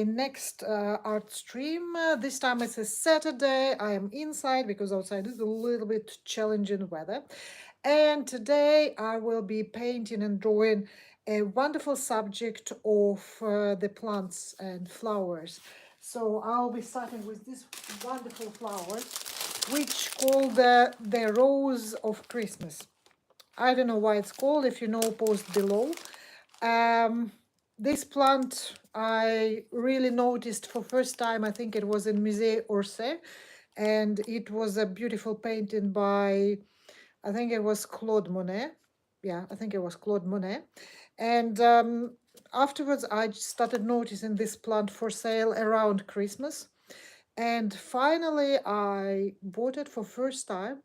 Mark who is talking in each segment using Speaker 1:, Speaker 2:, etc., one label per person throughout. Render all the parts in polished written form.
Speaker 1: next art stream. This time it's a Saturday. I am inside because outside is a little bit challenging weather. And today I will be painting and drawing a wonderful subject of the plants and flowers. So I'll be starting with this wonderful flower, which called the Rose of Christmas. I don't know why it's called. If you know, post below. Um, this plant I really noticed for first time. I think it was in Musée Orsay, and it was a beautiful painting by, I think it was Claude Monet. Yeah, I think it was Claude Monet. And afterwards, I started noticing this plant for sale around Christmas. And finally, I bought it for first time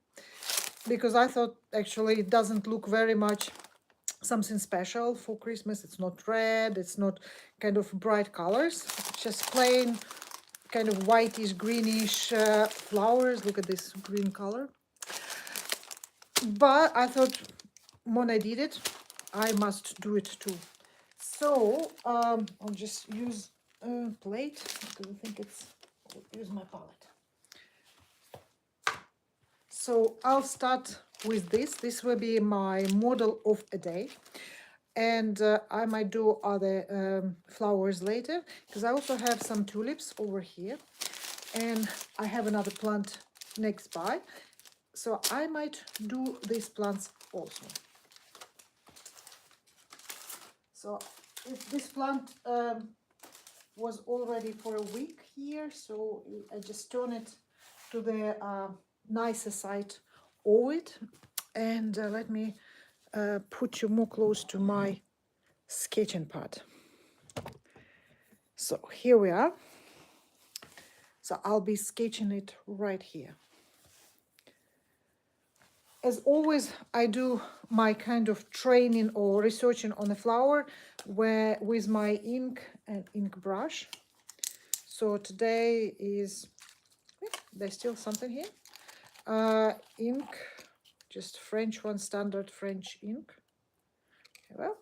Speaker 1: because I thought actually it doesn't look very much something special for Christmas. It's not red, it's not kind of bright colors, it's just plain kind of whitish, greenish flowers. Look at this green color. But I thought Monet did it, I must do it too. So I'll just use a plate because I think I'll use my palette. So I'll start with this. This will be my model of a day. And I might do other flowers later because I also have some tulips over here. And I have another plant next by. So I might do these plants also. So if this plant was already for a week here, so I just turn it to the nicer side of it. And let me put you more close to my sketching pad. So here we are. So I'll be sketching it right here. As always, I do my kind of training or researching on a flower with my ink and ink brush. So today is, there's still something here. Ink, just French one, standard French ink. Well,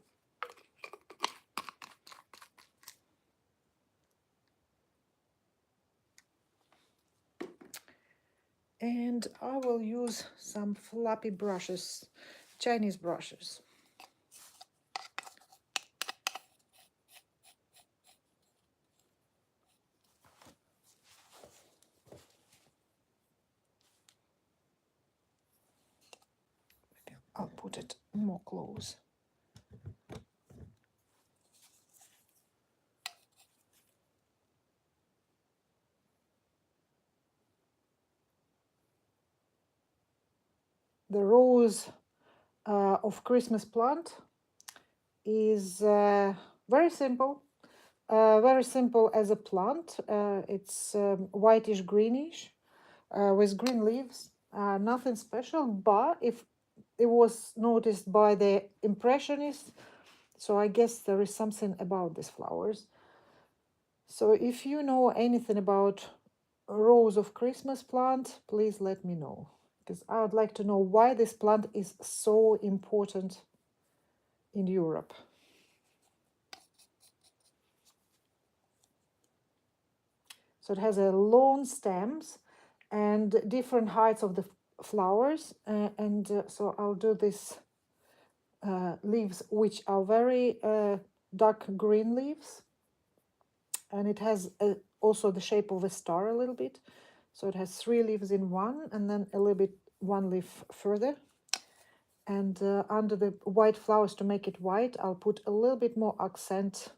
Speaker 1: and I will use some fluffy brushes, Chinese brushes. I'll put it more close. The rose of Christmas plant is very simple. Very simple as a plant. It's whitish greenish with green leaves. Nothing special, but if it was noticed by the impressionists, so I guess there is something about these flowers. So if you know anything about rose of Christmas plant, please let me know, because I would like to know why this plant is so important in Europe. So it has a long stems and different heights of the flowers. So I'll do this leaves, which are very dark green leaves. And it has also the shape of a star a little bit. So it has 3 leaves in one, and then a little bit 1 leaf further. And under the white flowers, to make it white, I'll put a little bit more accent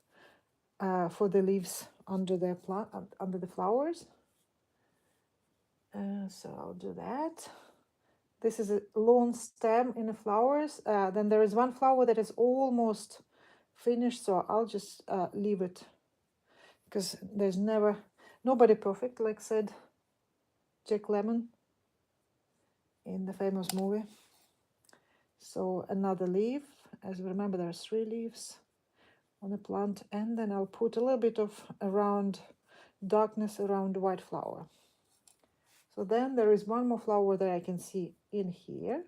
Speaker 1: for the leaves under the plant, under the flowers. So I'll do that. This is a long stem in the flowers. Then there is one flower that is almost finished, so I'll just leave it, because there's nobody perfect, like said Jack Lemmon in the famous movie. So another leaf. As you remember, there are 3 leaves on the plant, and then I'll put a little bit of darkness around the white flower. So then there is one more flower that I can see in here.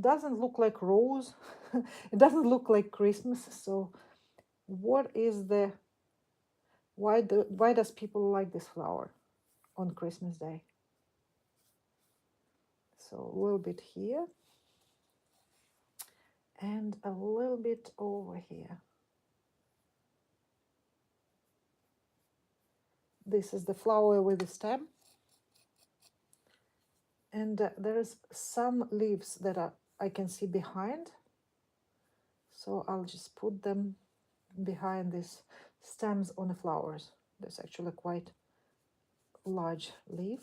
Speaker 1: doesn't look like rose. It doesn't look like Christmas. So what is the, why does people like this flower on Christmas Day? So a little bit here and a little bit over here. This is the flower with the stem. And there's some leaves that I can see behind. So I'll just put them behind these stems on the flowers. There's actually quite large leaf.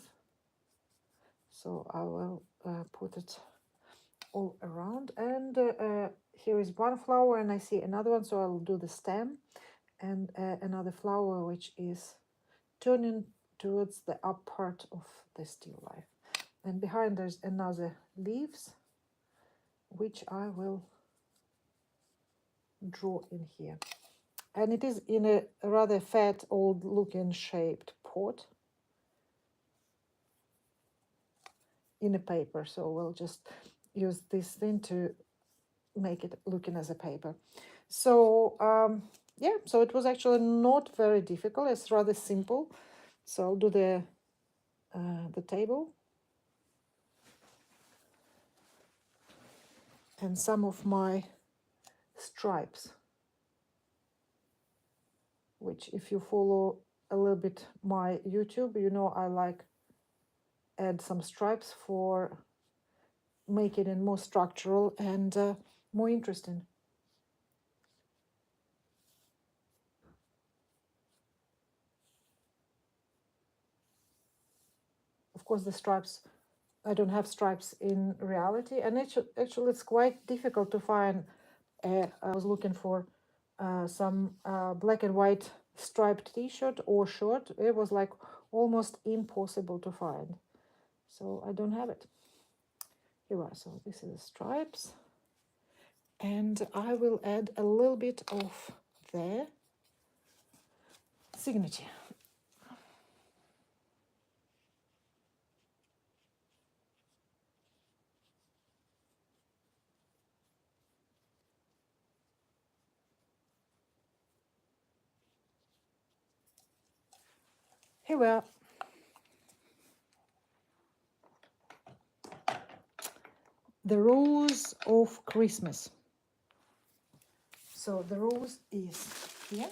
Speaker 1: So I will put it all around. And here is one flower and I see another one. So I'll do the stem and another flower which is turning towards the up part of the still life. And behind there's another leaves which I will draw in here. And it is in a rather fat, old looking shaped pot in a paper. So we'll just use this thing to make it looking as a paper. So yeah, so it was actually not very difficult. It's rather simple. So I'll do the table and some of my stripes, which if you follow a little bit my YouTube, you know I like add some stripes for making it more structural and more interesting. Of course, the stripes, I don't have stripes in reality, and actually it's quite difficult to find. I was looking for some black and white striped t-shirt or shirt. It was like almost impossible to find. So I don't have it. Here are, so this is the stripes. And I will add a little bit of the signature. Here we are. The rose of Christmas. So the rose is here.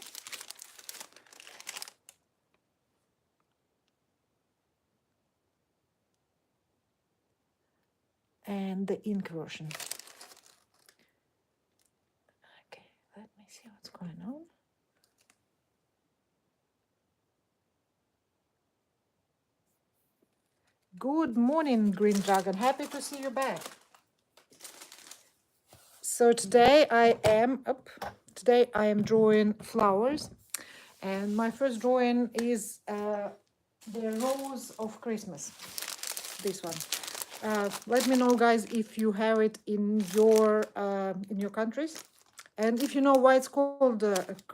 Speaker 1: And the ink version. Okay, let me see what's going on. Good morning, Green Dragon. Happy to see you back. So today I am drawing flowers, and my first drawing is the rose of Christmas. This one. Let me know, guys, if you have it in your countries, and if you know why it's called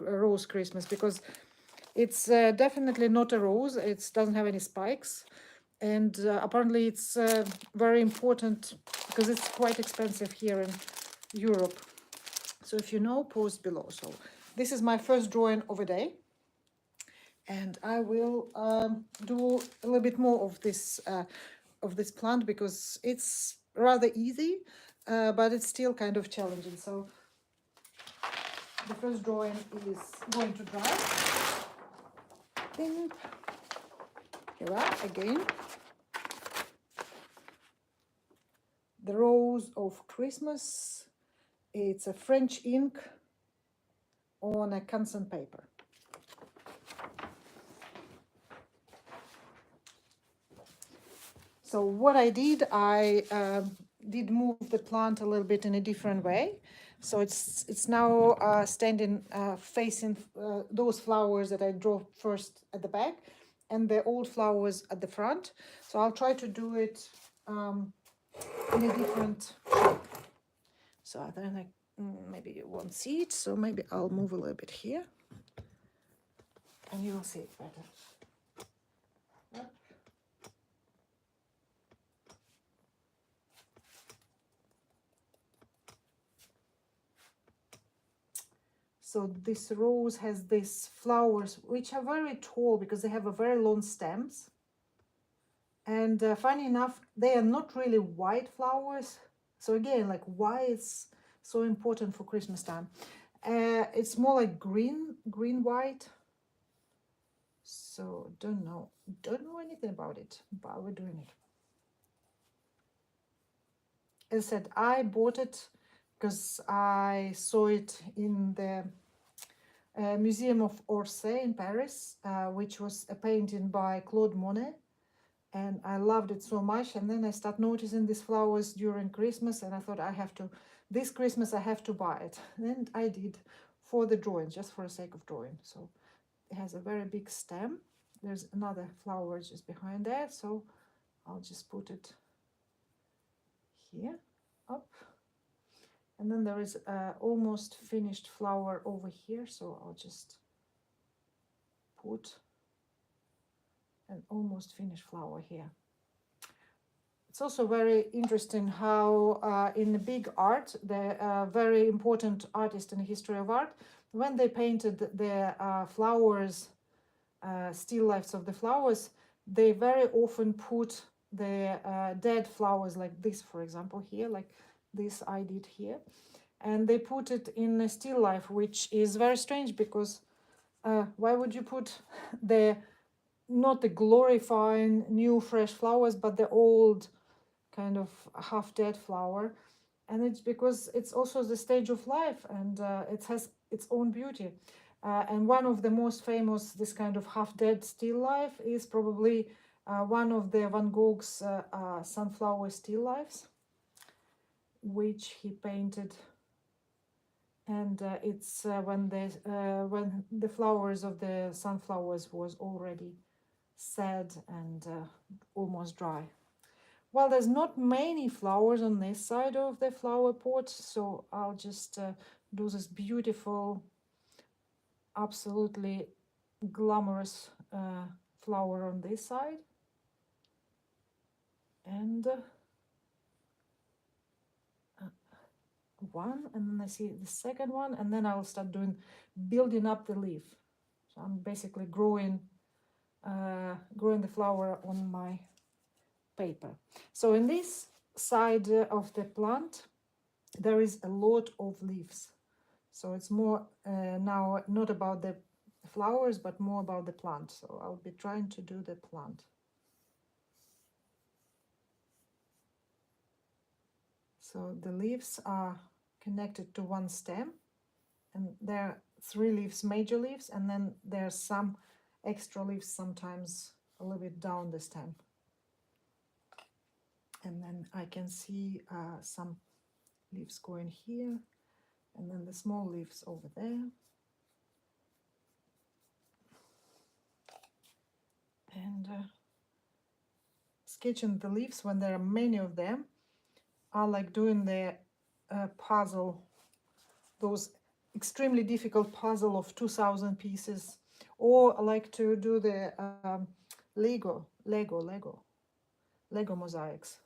Speaker 1: Rose Christmas, because it's definitely not a rose. It doesn't have any spikes, and apparently it's very important because it's quite expensive here in Europe. So if you know, post below. So this is my first drawing of a day, and I will do a little bit more of this plant because it's rather easy, but it's still kind of challenging. So the first drawing is going to dry. Here we are again. The Rose of Christmas. It's a French ink on a Canson paper. So what I did did move the plant a little bit in a different way. So it's now standing facing those flowers that I drew first at the back and the old flowers at the front. So I'll try to do it in a different shape. So then maybe you won't see it, so maybe I'll move a little bit here and you will see it better. So this rose has these flowers which are very tall because they have a very long stems. And funny enough, they are not really white flowers. So again, like why it's so important for Christmas time. It's more like green white. So don't know anything about it, but we're doing it. As I said, I bought it because I saw it in the Museum of Orsay in Paris, which was a painting by Claude Monet, and I loved it so much. And then I start noticing these flowers during Christmas, and I thought this Christmas I have to buy it. And I did, for the drawing, just for the sake of drawing. So it has a very big stem. There's another flower just behind that, so I'll just put it here, up. And then there is a almost finished flower over here, so I'll just put an almost finished flower here. It's also very interesting how in the big art, the very important artist in the history of art, when they painted the flowers, still lifes of the flowers, they very often put the dead flowers like this, for example, here, like this I did here. And they put it in a still life, which is very strange because why would you put not the glorifying new fresh flowers, but the old kind of half dead flower? And it's because it's also the stage of life, and it has its own beauty. And one of the most famous, this kind of half dead still life, is probably one of the Van Gogh's sunflower still lifes, which he painted. And it's when the flowers of the sunflowers was already sad and almost dry. Well, there's not many flowers on this side of the flower pot, so I'll just do this beautiful, absolutely glamorous flower on this side. And one, and then I see the second one, and then I'll start building up the leaf. So I'm basically growing the flower on my paper. So in this side of the plant, there is a lot of leaves. So it's more now not about the flowers, but more about the plant. So I'll be trying to do the plant. So the leaves are connected to one stem, and there are 3 leaves, major leaves, and then there's some extra leaves sometimes a little bit down the stem. And then I can see some leaves going here, and then the small leaves over there. And sketching the leaves when there are many of them are like doing the puzzle, those extremely difficult puzzle of 2,000 pieces, or I like to do the Lego mosaics.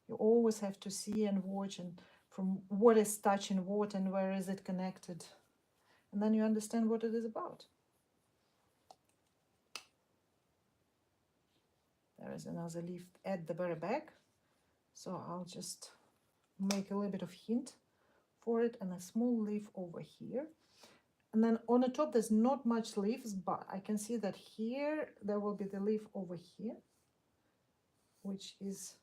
Speaker 1: You always have to see and watch, and from what is touching what and where is it connected, and then you understand what it is about. There is another leaf at the very back, so I'll just make a little bit of hint for it, and a small leaf over here. And then on the top there's not much leaves, but I can see that here there will be the leaf over here, which is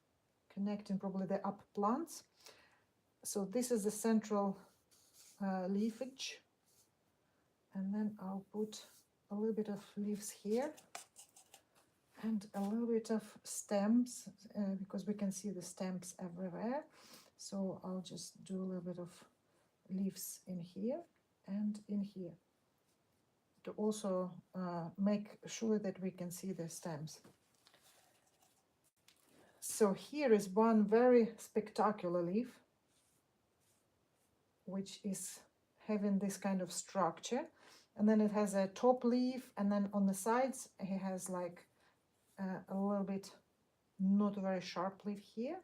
Speaker 1: connecting probably the up plants. So this is the central leafage, and then I'll put a little bit of leaves here and a little bit of stems, because we can see the stems everywhere. So I'll just do a little bit of leaves in here and in here to also make sure that we can see the stems. So here is one very spectacular leaf, which is having this kind of structure, and then it has a top leaf, and then on the sides it has like a little bit not very sharp leaf here,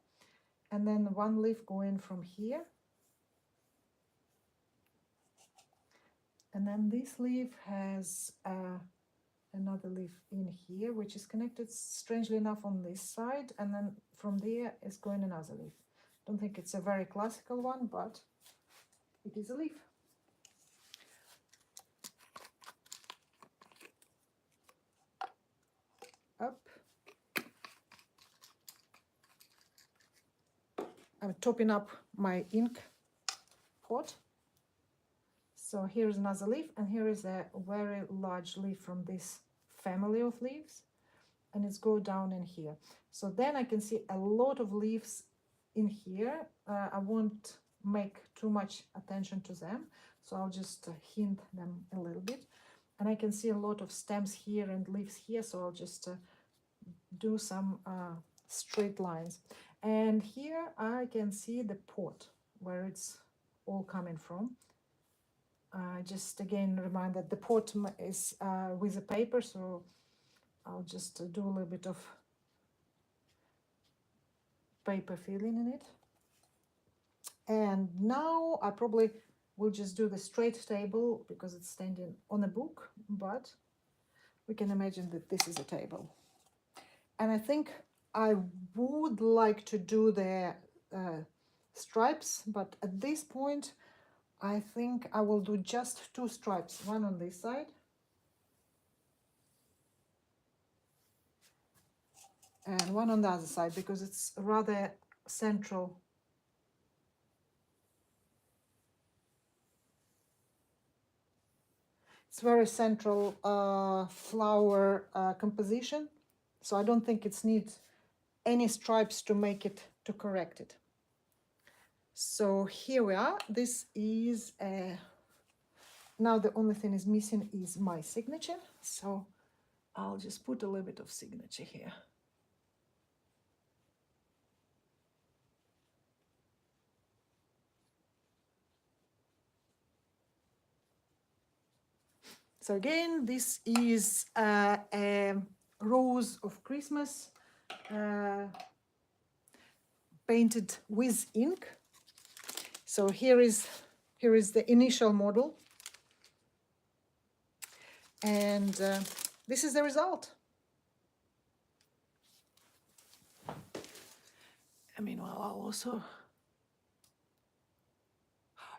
Speaker 1: and then one leaf going from here And then this leaf has another leaf in here, which is connected strangely enough on this side, and then from there is going another leaf. Don't think it's a very classical one, but it is a leaf. Up. I'm topping up my ink pot. So here is another leaf, and here is a very large leaf from this family of leaves, and it's go down in here. So then I can see a lot of leaves in here. I won't make too much attention to them, so I'll just hint them a little bit. And I can see a lot of stems here and leaves here, so I'll just do some straight lines. And here I can see the pot where it's all coming from. Just again remind that the pot is with a paper, so I'll just do a little bit of paper filling in it. And now I probably will just do the straight table because it's standing on a book, but we can imagine that this is a table. And I think I would like to do the stripes, but at this point I think I will do just 2 stripes, one on this side and one on the other side, because it's rather central. It's very central flower composition, so I don't think it's needs any stripes to make it, to correct it. So here we are. This is now the only thing is missing is my signature, so I'll just put a little bit of signature here. So again, this is a rose of Christmas painted with ink. So here is the initial model, and this is the result. I mean, well, I'll also.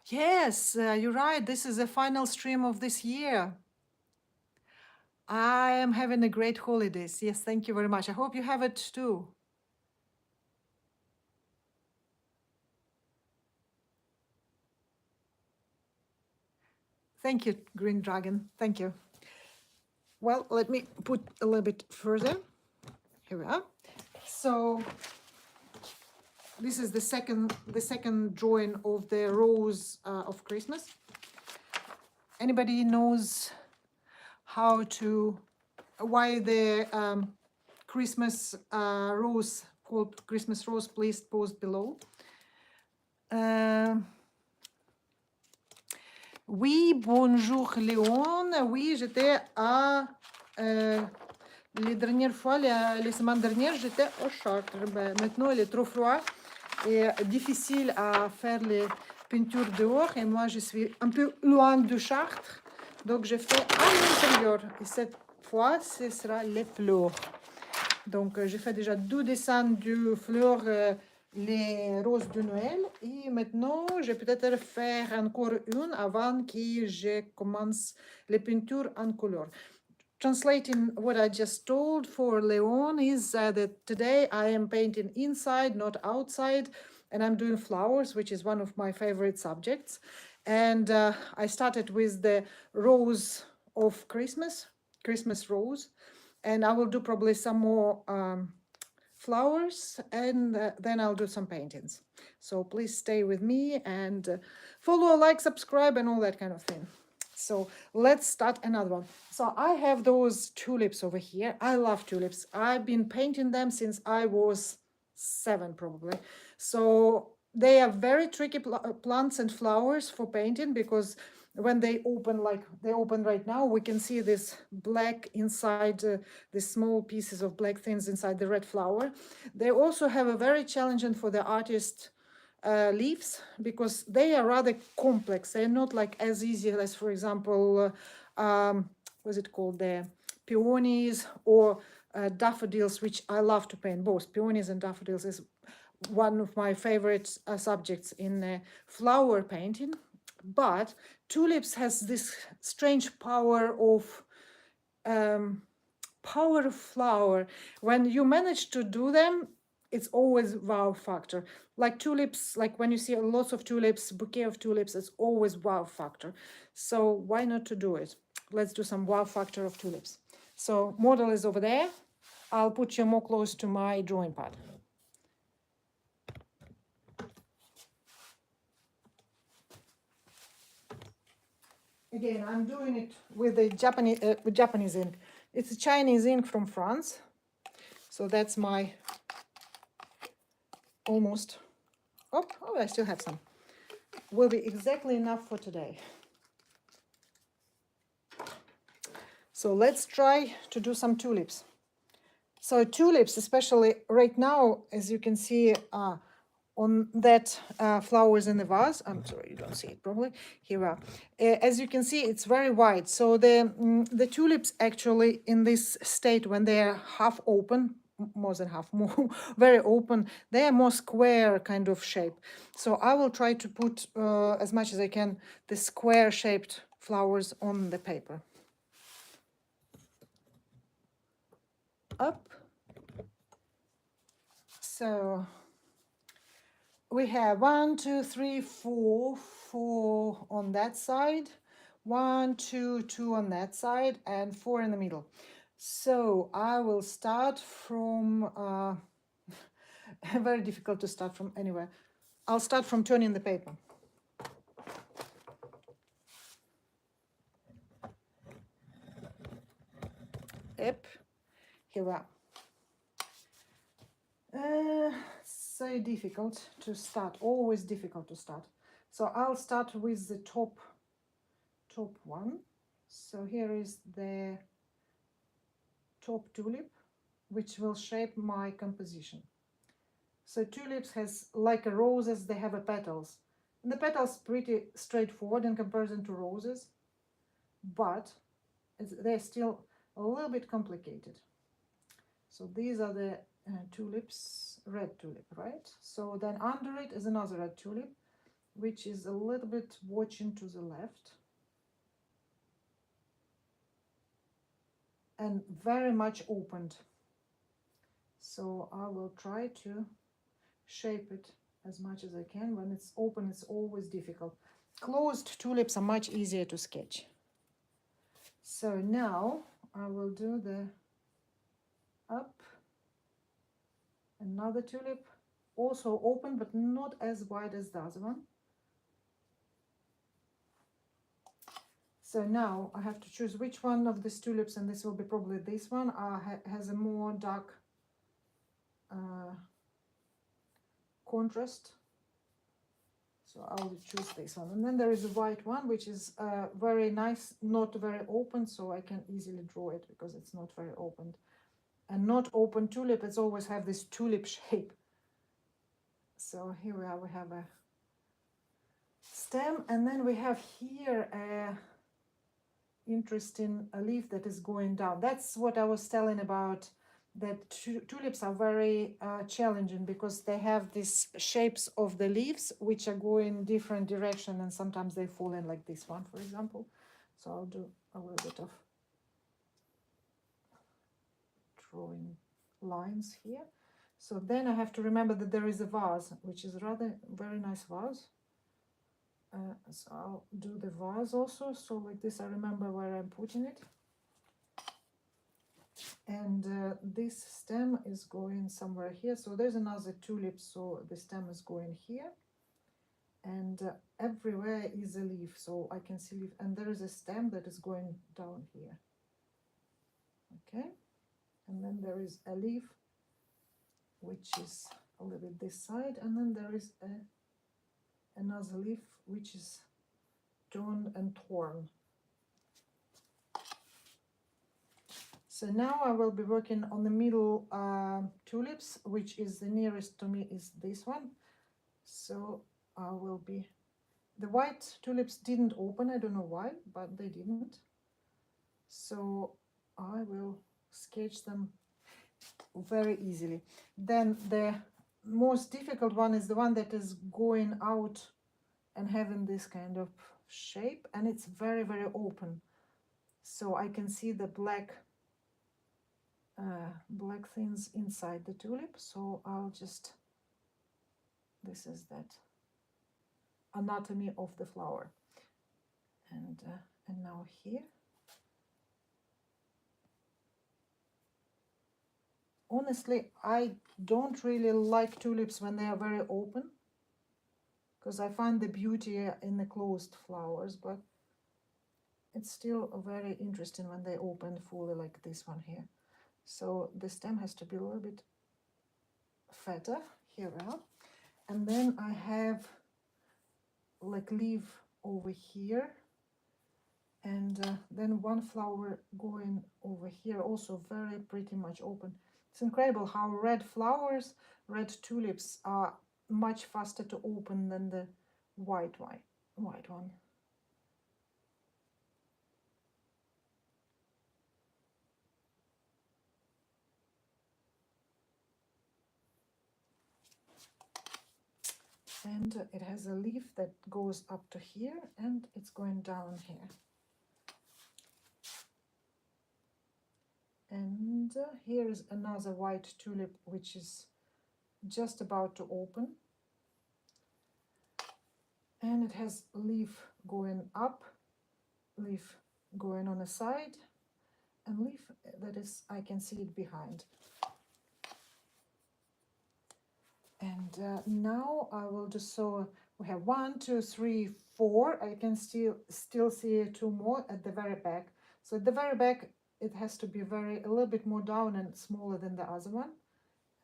Speaker 1: Yes, you're right. This is the final stream of this year. I am having a great holidays. Yes, thank you very much. I hope you have it too. Thank you, Green Dragon. Thank you. Well, let me put a little bit further. Here we are. So this is the second drawing of the rose of Christmas. Anybody knows why the Christmas rose called Christmas rose? Please post below. Oui, bonjour Léon. Oui, j'étais à les dernières fois, les semaines dernières, j'étais au Chartres. Ben, maintenant, il est trop froid et difficile à faire les peintures dehors. Et moi, je suis un peu loin du Chartres. Donc, je fais à l'intérieur. Et cette fois, ce sera les fleurs. Donc, je fais déjà 2 dessins de fleurs, les roses de Noël. Et maintenant, je vais peut-être faire encore une avant que je commence les peintures en couleur. Translating what I just told for Leon is that today I am painting inside, not outside, and I'm doing flowers, which is one of my favorite subjects. And I started with the rose of Christmas rose, and I will do probably some more flowers, and then I'll do some paintings. So please stay with me and follow, like, subscribe, and all that kind of thing. So let's start another one. So I have those tulips over here. I love tulips. I've been painting them since I was 7 probably. So they are very tricky plants and flowers for painting, because when they open like they open right now, we can see this black inside, the small pieces of black things inside the red flower. They also have a very challenging for the artist leaves, because they are rather complex. They're not like as easy as, for example, what's it called, the peonies or daffodils, which I love to paint. Both peonies and daffodils is one of my favorite subjects in flower painting. But tulips has this strange power of flower. When you manage to do them, it's always wow factor. Like tulips, like when you see lots of tulips, bouquet of tulips, it's always wow factor. So why not to do it? Let's do some wow factor of tulips. So model is over there. I'll put you more close to my drawing pad. Again, I'm doing it with the Japanese ink. It's a Chinese ink from France. So that's my almost, oh, I still have some. Will be exactly enough for today. So let's try to do some tulips. So tulips, especially right now, as you can see on that flowers in the vase. I'm sorry, you don't see it probably. Here we are. As you can see, it's very wide. So the tulips actually in this state, when they are half open, more than half, more very open, they are more square kind of shape. So I will try to put as much as I can the square shaped flowers on the paper. Up. So we have 1, 2, 3, 4, 4 on that side, 1, 2, 2 on that side, and 4 in the middle. So I will start from, very difficult to start from anywhere. I'll start from turning the paper. Yep, here we are. So difficult to start, always difficult to start. So I'll start with the top one. So here is the top tulip, which will shape my composition. So tulips has, like a roses, they have a petals. And the petals pretty straightforward in comparison to roses, but they're still a little bit complicated. So these are the tulips, red tulip, right? So then under it is another red tulip, which is a little bit watching to the left. And very much opened. So I will try to shape it as much as I can. When it's open, it's always difficult. Closed tulips are much easier to sketch. So now I will do the up, another tulip, also open but not as wide as the other one. So now I have to choose which one of these tulips, and this will be probably this one, has a more dark contrast. So I'll choose this one. And then there is a white one, which is very nice, not very open, so I can easily draw it because it's not very opened. And not open tulip, it's always have this tulip shape. So here we are, we have a stem, and then we have here a interesting leaf that is going down. That's what I was telling about, that tulips are very challenging because they have these shapes of the leaves which are going different direction, and sometimes they fall in like this one, for example. So I'll do a little bit of drawing lines here. So then I have to remember that there is a vase, which is rather very nice vase. So I'll do the vase also. So like this, I remember where I'm putting it. And this stem is going somewhere here. So there's another tulip, so the stem is going here. And everywhere is a leaf, so I can see leaf. And there is a stem that is going down here. Okay. And then there is a leaf, which is a little bit this side. And then there is another leaf, which is torn and torn. So now I will be working on the middle tulips, which is the nearest to me is this one. So I will be, the white tulips didn't open, I don't know why, but they didn't. So I will sketch them very easily. Then the most difficult one is the one that is going out and having this kind of shape, and it's very, very open. So I can see the black things inside the tulip. So I'll just, this is that anatomy of the flower. And now here, honestly, I don't really like tulips when they are very open, because I find the beauty in the closed flowers, but it's still very interesting when they open fully like this one here. So the stem has to be a little bit fatter here out. And then I have like leaf over here, and then one flower going over here, also very pretty much open. It's incredible how red flowers, red tulips are much faster to open than the white one. And it has a leaf that goes up to here, and it's going down here. And here is another white tulip which is just about to open, and it has leaf going up, leaf going on the side, and leaf that is, I can see it behind. And now I will just, so we have 1, 2, 3, 4. I can still see 2 more at the very back. So at the very back it has to be a little bit more down and smaller than the other one,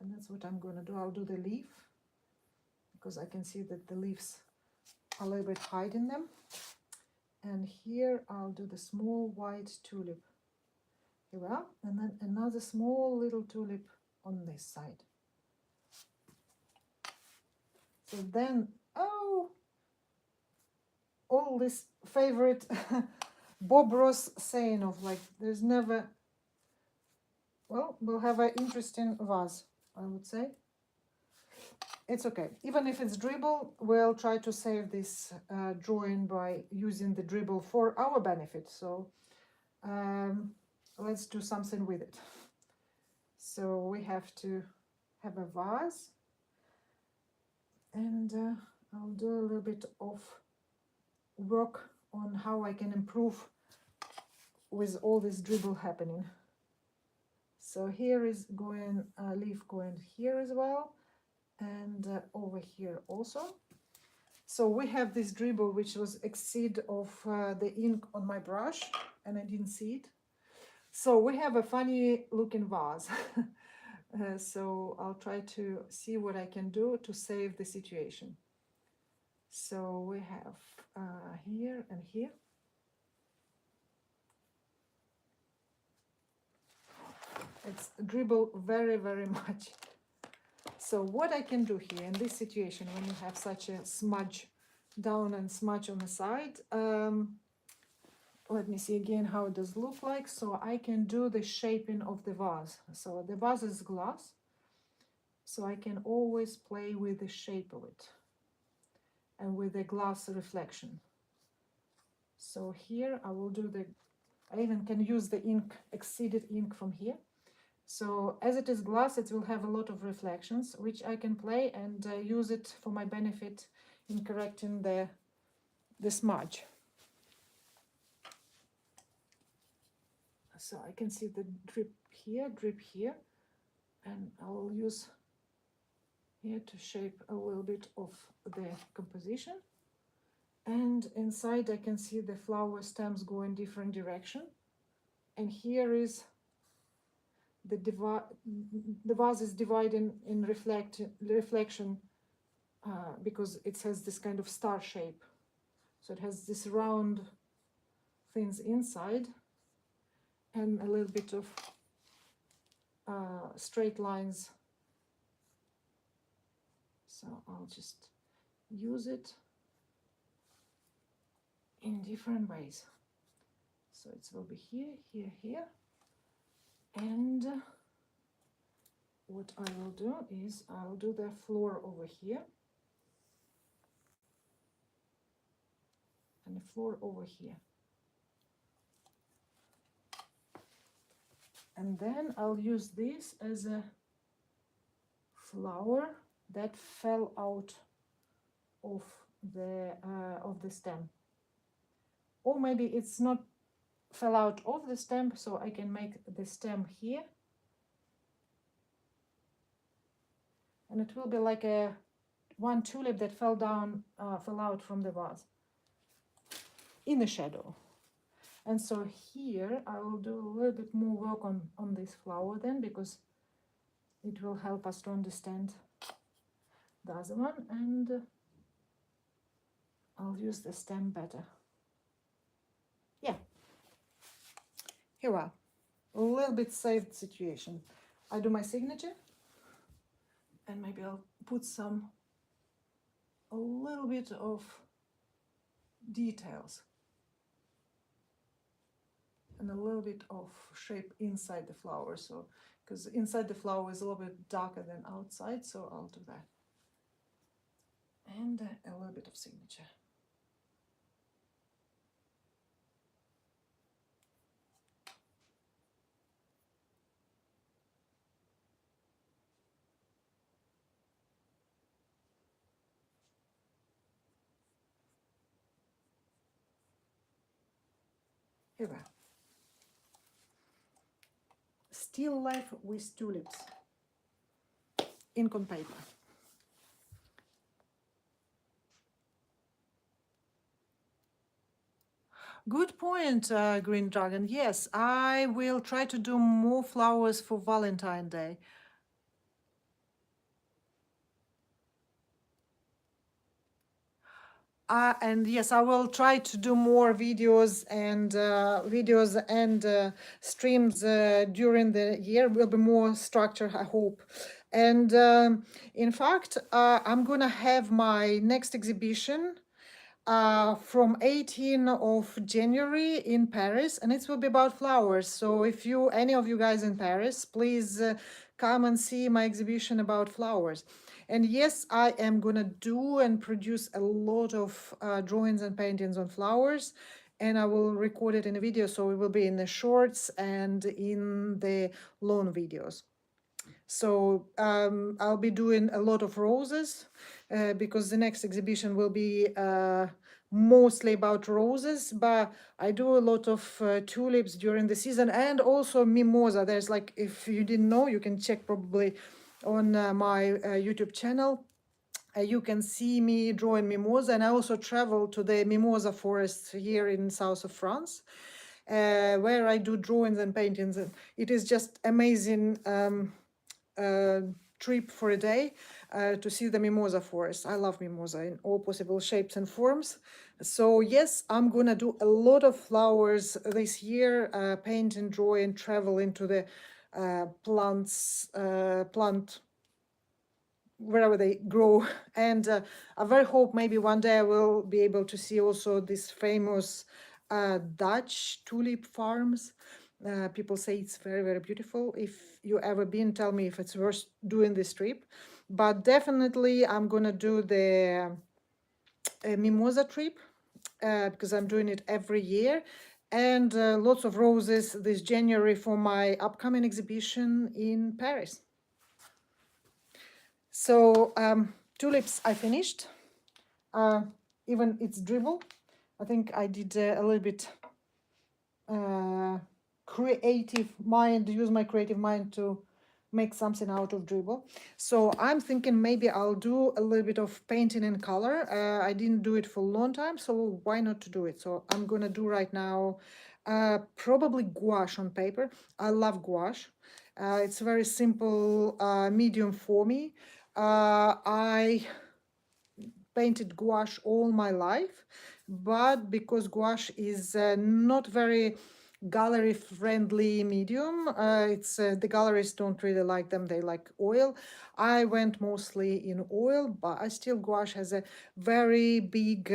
Speaker 1: and that's what I'm going to do. I'll do the leaf because I can see that the leaves are a little bit hiding them. And here I'll do the small white tulip. Here we are. And then another small little tulip on this side. So then, oh, all this favorite Bob Ross saying of like, there's never, well, we'll have an interesting vase, I would say. It's okay. Even if it's dribble, we'll try to save this drawing by using the dribble for our benefit. So let's do something with it. So we have to have a vase, and I'll do a little bit of work on how I can improve with all this dribble happening. So here is going a leaf going here as well, and over here also. So we have this dribble which was exceed of the ink on my brush, and I didn't see it. So we have a funny looking vase. So I'll try to see what I can do to save the situation. So we have here and here. It's dribble very, very much. So what I can do here in this situation, when you have such a smudge down and smudge on the side, let me see again how it does look like. So I can do the shaping of the vase. So the vase is glass, so I can always play with the shape of it and with the glass reflection. So here I will do I even can use the ink, exceeded ink from here. So as it is glass, it will have a lot of reflections, which I can play and use it for my benefit in correcting the smudge. So I can see the drip here, and I'll use here to shape a little bit of the composition. And inside I can see the flower stems go in different direction. And here is the vase is dividing in reflection because it has this kind of star shape. So it has this round things inside and a little bit of straight lines. So I'll just use it in different ways. So it will be here, here, here. And what I will do is I'll do the floor over here and the floor over here. And then I'll use this as a flower that fell out of the stem. Or maybe it's not fell out of the stem, so I can make the stem here. And it will be like a one tulip that fell out from the vase in the shadow. And so here I will do a little bit more work on this flower then, because it will help us to understand the other one, and I'll use the stem better. Yeah, here we are. A little bit saved situation. I do my signature, and maybe I'll put a little bit of details and a little bit of shape inside the flower. So, because inside the flower is a little bit darker than outside, so I'll do that. And a little bit of signature. Here we are. Still life with tulips. Ink on paper. Good point, Green Dragon. Yes, I will try to do more flowers for Valentine's Day. And yes, I will try to do more videos and streams during the year. Will be more structured, I hope. And in fact, I'm gonna have my next exhibition from 18th of January in Paris, and it will be about flowers. So if any of you guys in Paris, please come and see my exhibition about flowers. And yes, I am gonna do and produce a lot of drawings and paintings on flowers, and I will record it in a video, so it will be in the shorts and in the long videos. So I'll be doing a lot of roses because the next exhibition will be mostly about roses, but I do a lot of tulips during the season, and also mimosa. There's like, if you didn't know, you can check probably on my YouTube channel. You can see me drawing mimosa, and I also travel to the mimosa forest here in south of France, where I do drawings and paintings. And it is just amazing trip for a day to see the mimosa forest. I love mimosa in all possible shapes and forms. So yes, I'm gonna do a lot of flowers this year, paint and draw and travel into the plant wherever they grow. And I very hope maybe one day I will be able to see also these famous Dutch tulip farms. People say it's very, very beautiful. If you ever been, tell me if it's worth doing this trip. But definitely I'm gonna do the mimosa trip because I'm doing it every year. And lots of roses this January for my upcoming exhibition in Paris. So tulips I finished. Even it's dribble. I think I did a little bit creative mind, use my creative mind to make something out of dribble. So I'm thinking maybe I'll do a little bit of painting in color. I didn't do it for a long time, so why not to do it? So I'm gonna do right now probably gouache on paper. I love gouache. It's a very simple medium for me. I painted gouache all my life, but because gouache is not very gallery friendly medium. It's the galleries don't really like them, they like oil. I went mostly in oil, but I still gouache has a very big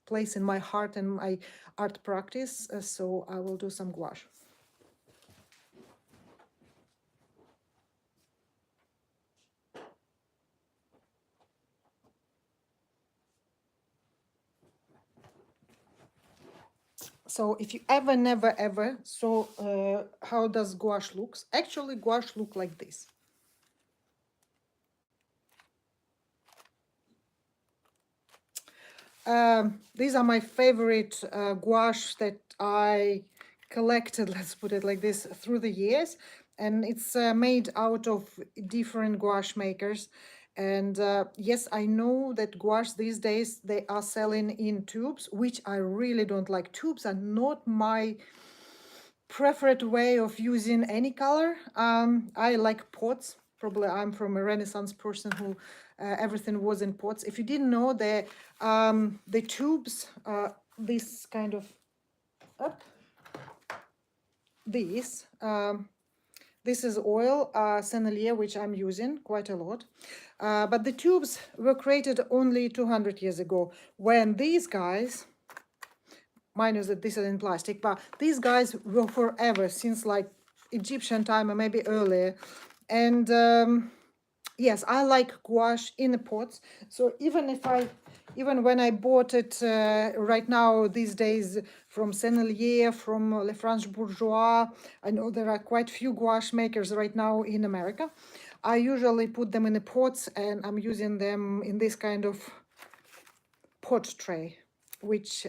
Speaker 1: place in my heart and my art practice, so I will do some gouache. So if you ever, never, ever saw how does gouache looks, actually gouache look like this. These are my favorite gouache that I collected, let's put it like this, through the years. And it's made out of different gouache makers. And yes, I know that gouache these days, they are selling in tubes, which I really don't like. Tubes are not my preferred way of using any color. I like pots. Probably I'm from a Renaissance person who everything was in pots. If you didn't know, the tubes, this kind of up, this. This is oil, Sennelier, which I'm using quite a lot. But the tubes were created only 200 years ago, when these guys, minus that this is in plastic, but these guys were forever, since like Egyptian time or maybe earlier. And yes, I like gouache in the pots. So even when I bought it right now these days from Sennelier, from Le France Bourgeois, I know there are quite few gouache makers right now in America. I usually put them in the pots, and I'm using them in this kind of pot tray, which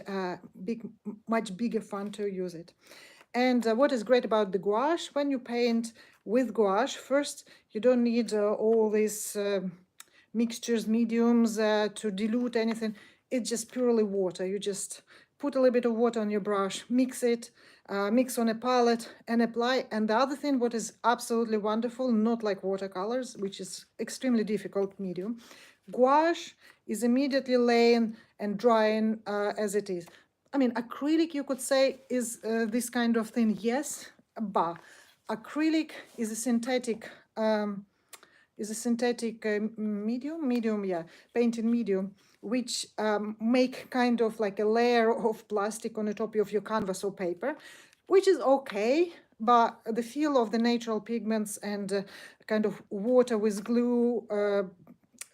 Speaker 1: much bigger fun to use it. And what is great about the gouache, when you paint with gouache, first you don't need all these mixtures, mediums to dilute anything. It's just purely water. You just put a little bit of water on your brush, mix it, mix on a palette and apply. And the other thing, what is absolutely wonderful, not like watercolors, which is extremely difficult medium, gouache is immediately laying and drying as it is. I mean, acrylic, you could say, is this kind of thing, yes, but acrylic is a synthetic medium, yeah, painted medium, which make kind of like a layer of plastic on the top of your canvas or paper, which is okay, but the feel of the natural pigments and kind of water with glue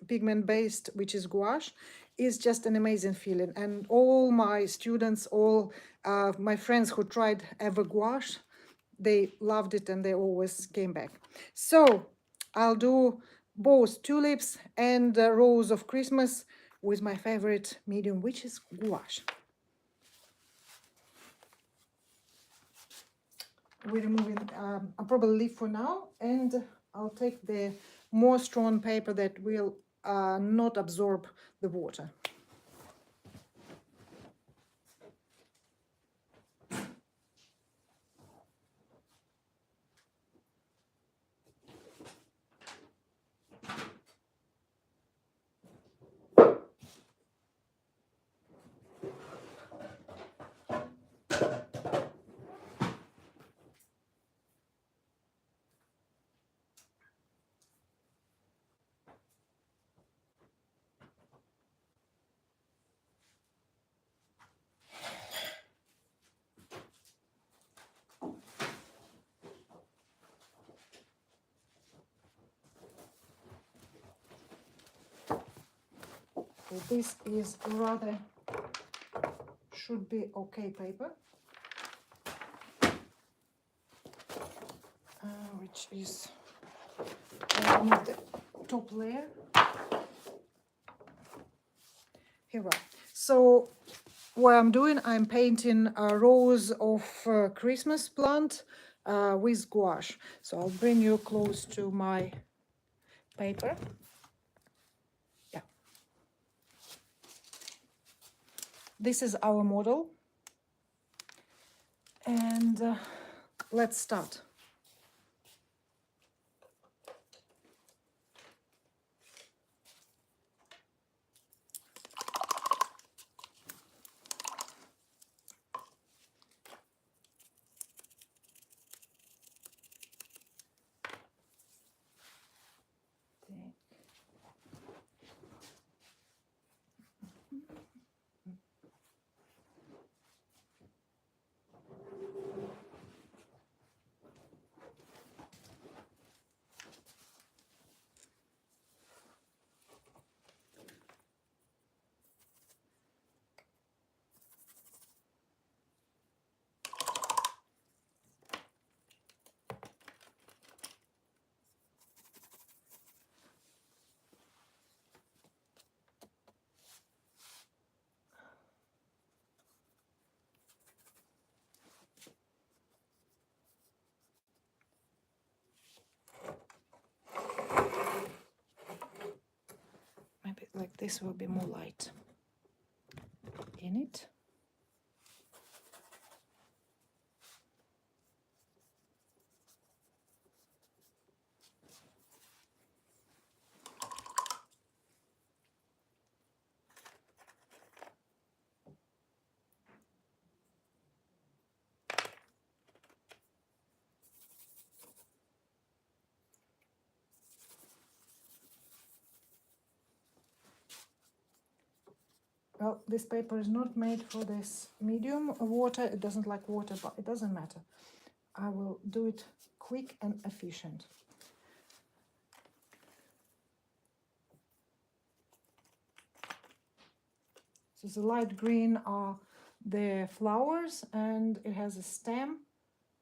Speaker 1: pigment based, which is gouache, is just an amazing feeling. And all my students, all my friends who tried ever gouache, they loved it and they always came back. So I'll do both tulips and rose of Christmas with my favorite medium, which is gouache. We're removing, I'll probably leave for now, and I'll take the more strong paper that will not absorb the water. So this is rather, should be okay paper, which is remove the top layer. Here we are. So what I'm doing, I'm painting a rose of Christmas plant with gouache. So I'll bring you close to my paper. Yeah. This is our model. And let's start. this will be more light in it. Well, this paper is not made for this medium water. It doesn't like water, but it doesn't matter. I will do it quick and efficient. So the light green are the flowers, and it has a stem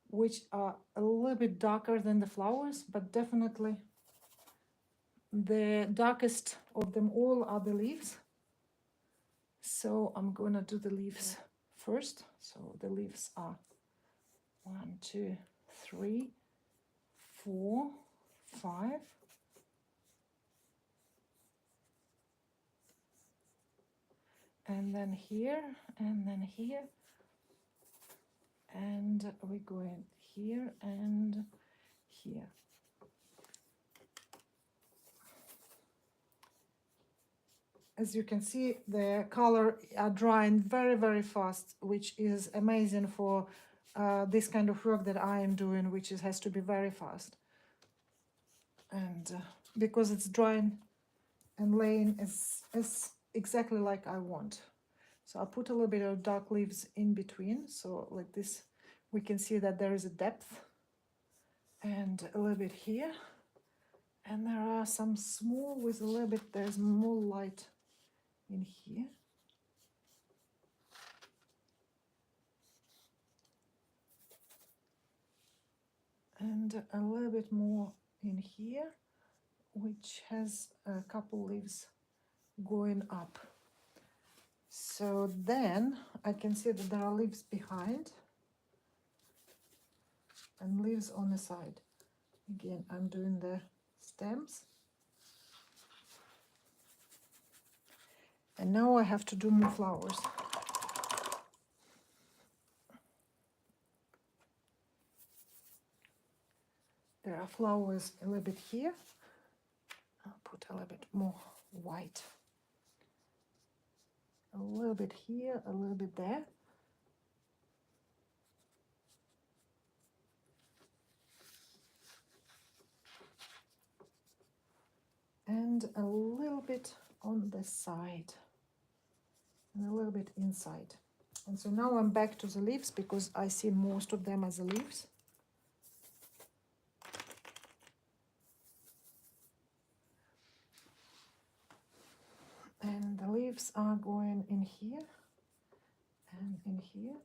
Speaker 1: which are a little bit darker than the flowers, but definitely the darkest of them all are the leaves. So I'm gonna do the leaves first. So the leaves are 1, 2, 3, 4, 5. And then here, and then here. And we're going here and here. As you can see, the color are drying very, very fast, which is amazing for this kind of work that I am doing, which is, has to be very fast. And because it's drying and laying is exactly like I want. So I'll put a little bit of dark leaves in between. So like this, we can see that there is a depth, and a little bit here. And there are some small with a little bit, there's more light in here. And a little bit more in here, which has a couple leaves going up. So then I can see that there are leaves behind and leaves on the side. Again, I'm doing the stems. And now I have to do more flowers. There are flowers a little bit here. I'll put a little bit more white. A little bit here, a little bit there. And a little bit on the side. And a little bit inside. And so now I'm back to the leaves because I see most of them as the leaves. And the leaves are going in here and in here.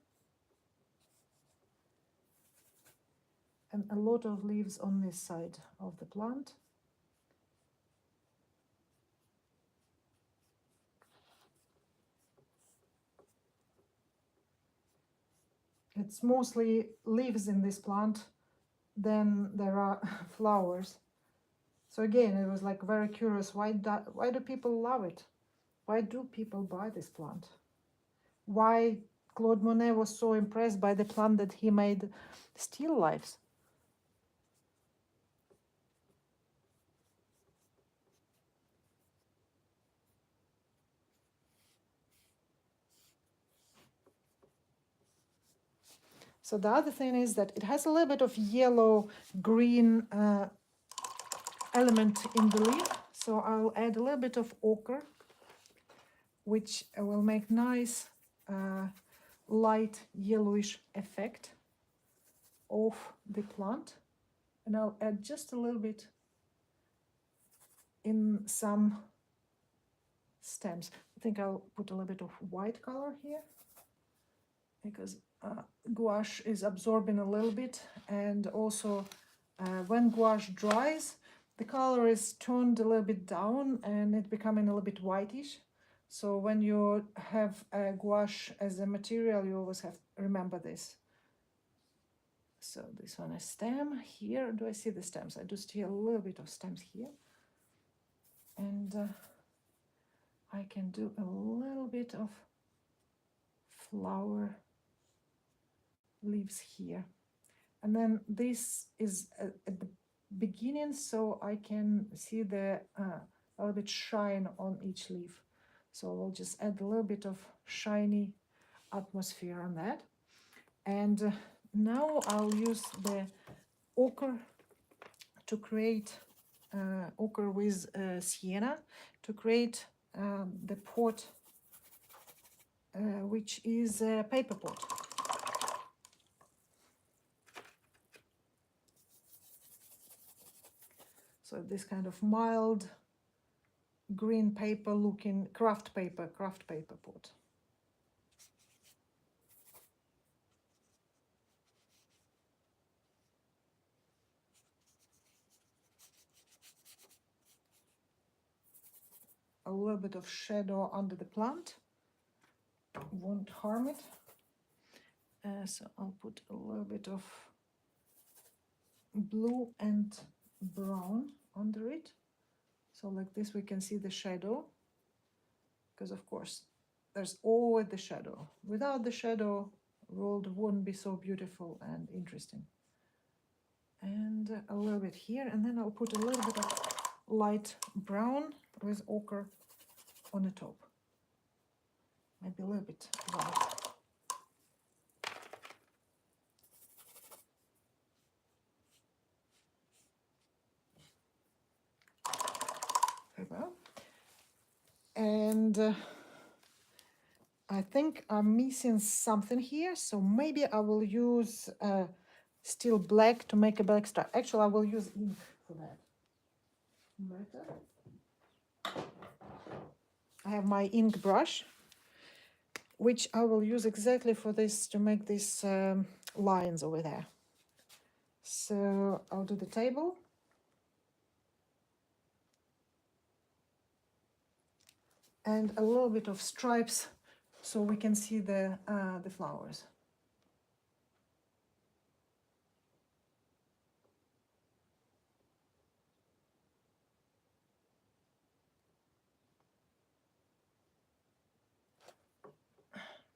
Speaker 1: And a lot of leaves on this side of the plant. It's mostly leaves in this plant, then there are flowers. So again, it was like very curious, why do people love it? Why do people buy this plant? Why Claude Monet was so impressed by the plant that he made still lifes? So the other thing is that it has a little bit of yellow-green element in the leaf. So I'll add a little bit of ochre, which will make nice light yellowish effect of the plant. And I'll add just a little bit in some stems. I think I'll put a little bit of white color here because gouache is absorbing a little bit, and also when gouache dries, the color is toned a little bit down and it's becoming a little bit whitish. So when you have gouache as a material, you always have to remember this. So this one is stem. Here, do I see the stems? I do see a little bit of stems here. And I can do a little bit of flower leaves here. And then this is at the beginning, so I can see the a little bit shine on each leaf. So we'll just add a little bit of shiny atmosphere on that. And now I'll use the ochre to create ochre with sienna to create the pot, which is a paper pot. So this kind of mild green paper looking craft paper pot. A little bit of shadow under the plant won't harm it. So I'll put a little bit of blue and brown under it. So like this we can see the shadow, because of course there's always the shadow. Without the shadow, world wouldn't be so beautiful and interesting. And a little bit here, and then I'll put a little bit of light brown with ochre on the top. Maybe a little bit white. There we go. And I think I'm missing something here, so maybe I will use still black to make a black star. Actually, I will use ink for that. I have my ink brush, which I will use exactly for this, to make these lines over there. So I'll do the table. And a little bit of stripes so we can see the flowers.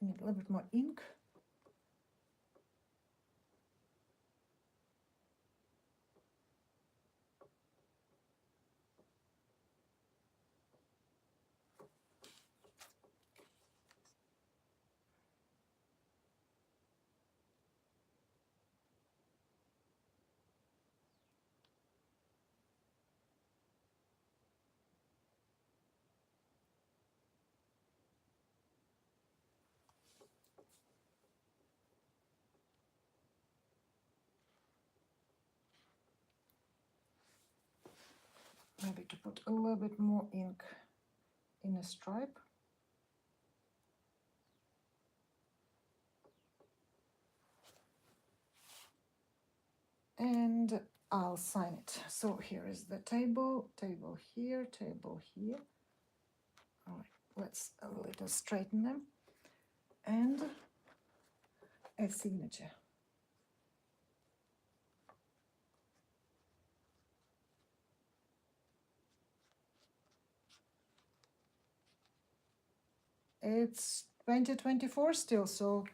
Speaker 1: Need a little bit more ink. Maybe to put a little bit more ink in a stripe. And I'll sign it. So here is the table, table here, table here. All right, let's a little straighten them. And a signature. It's 2024 still, so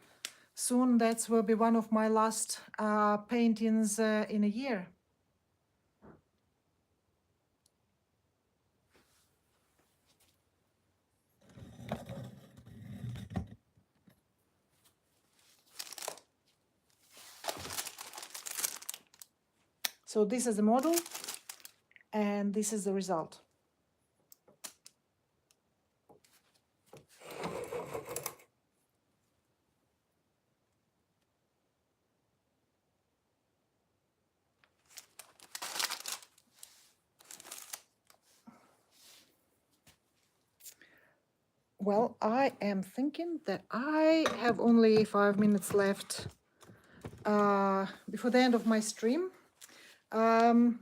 Speaker 1: soon that will be one of my last paintings in a year. So this is the model, and this is the result. Well, I am thinking that I have only 5 minutes left before the end of my stream. I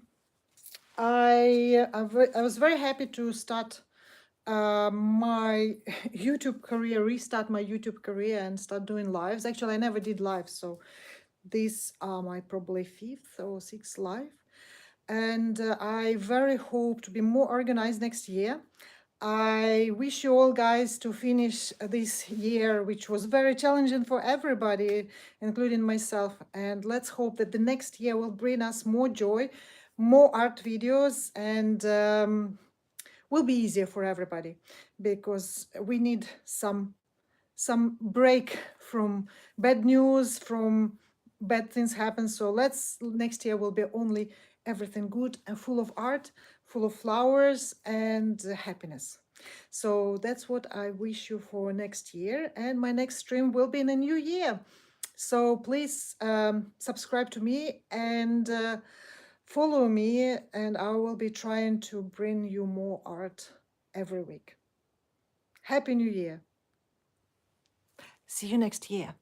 Speaker 1: was very happy to start my YouTube career, restart my YouTube career and start doing lives. Actually, I never did lives, so these are my probably 5th or 6th live. And I very hope to be more organized next year. I wish you all guys to finish this year, which was very challenging for everybody, including myself. And let's hope that the next year will bring us more joy, more art videos, and will be easier for everybody, because we need some break from bad news, from bad things happen. So let's next year will be only everything good and full of art, full of flowers and happiness. So that's what I wish you for next year, and my next stream will be in a new year. So please subscribe to me and follow me, and I will be trying to bring you more art every week. Happy New Year. See you next year.